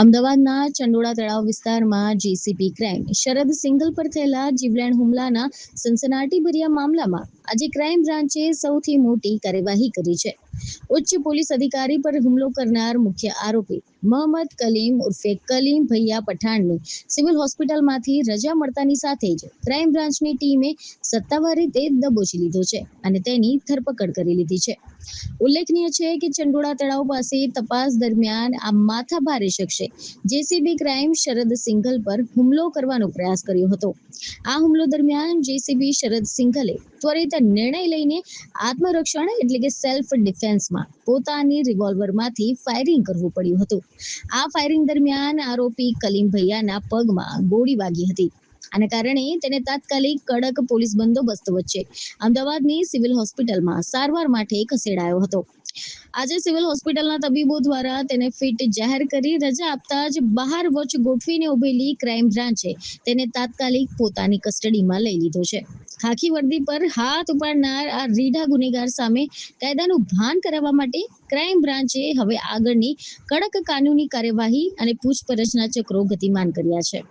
અમદાવાદના ચંડોળા તળાવ વિસ્તારમાં જેસીબી ક્રાઇમ શરદ સિંઘલ પર થયેલા જીવલેણ હુમલાના સનસનાટીભર્યા મામલામાં આજે ક્રાઇમ બ્રાન્ચે સૌથી મોટી કાર્યવાહી કરી છે. ઉચ્ચ પોલીસ અધિકારી પર હુમલો કરનાર મુખ્ય આરોપી મોહમ્મદ કલીમ ઉર્ફે કલીમ ભૈયા પઠાણને સિવિલ હોસ્પિટલમાંથી રજા મળતાની સાથે જ ક્રાઇમ બ્રાન્ચની ટીમે સત્તાવાર રીતે દબોચી લીધો છે અને તેની ધરપકડ કરી લીધી છે. ઉલ્લેખનીય છે કે ચંડોળા તળાવ પાસે તપાસ દરમિયાન આ માથાભારે શખ્સે જેસીબી ક્રાઇમ શરદ સિંઘલ પર હુમલો કરવાનો પ્રયાસ કર્યો હતો. આ હુમલો દરમિયાન જેસીબી શરદ સિંઘલે ત્વરિત નિર્ણય લઈને આત્મરક્ષણ એટલે કે સેલ્ફ ડિફેન્સમાં પોતાની રિવોલ્વરમાંથી ફાયરિંગ કરવું પડ્યું હતું. આ ફાયરિંગ દરમિયાન આરોપી કલીમ ભૈયાના પગમાં ગોળી વાગી હતી. આને કારણે તેને તાત્કાલિક કડક પોલીસ બંદોબસ્ત વચ્ચે અમદાવાદની સિવિલ હોસ્પિટલમાં સારવાર માટે ખસેડાયો હતો. આજે સિવિલ હોસ્પિટલના તબીબો દ્વારા તેને ફિટ જાહેર કરી રજા આપતા જ બહાર વોચ ગોઠવીને ઉભેલી ક્રાઇમ બ્રાન્ચે તેને તાત્કાલિક પોતાની કસ્ટડીમાં લઈ લીધો છે. ખાખી વર્દી પર હાથ ઉપાડનાર આ રીઢા ગુનેગાર સામે કાયદાનું ભાન કરાવવા માટે ક્રાઇમ બ્રાન્ચે હવે આગળની કડક કાનૂની કાર્યવાહી અને પૂછપરછના ચક્રો ગતિમાન કર્યા છે.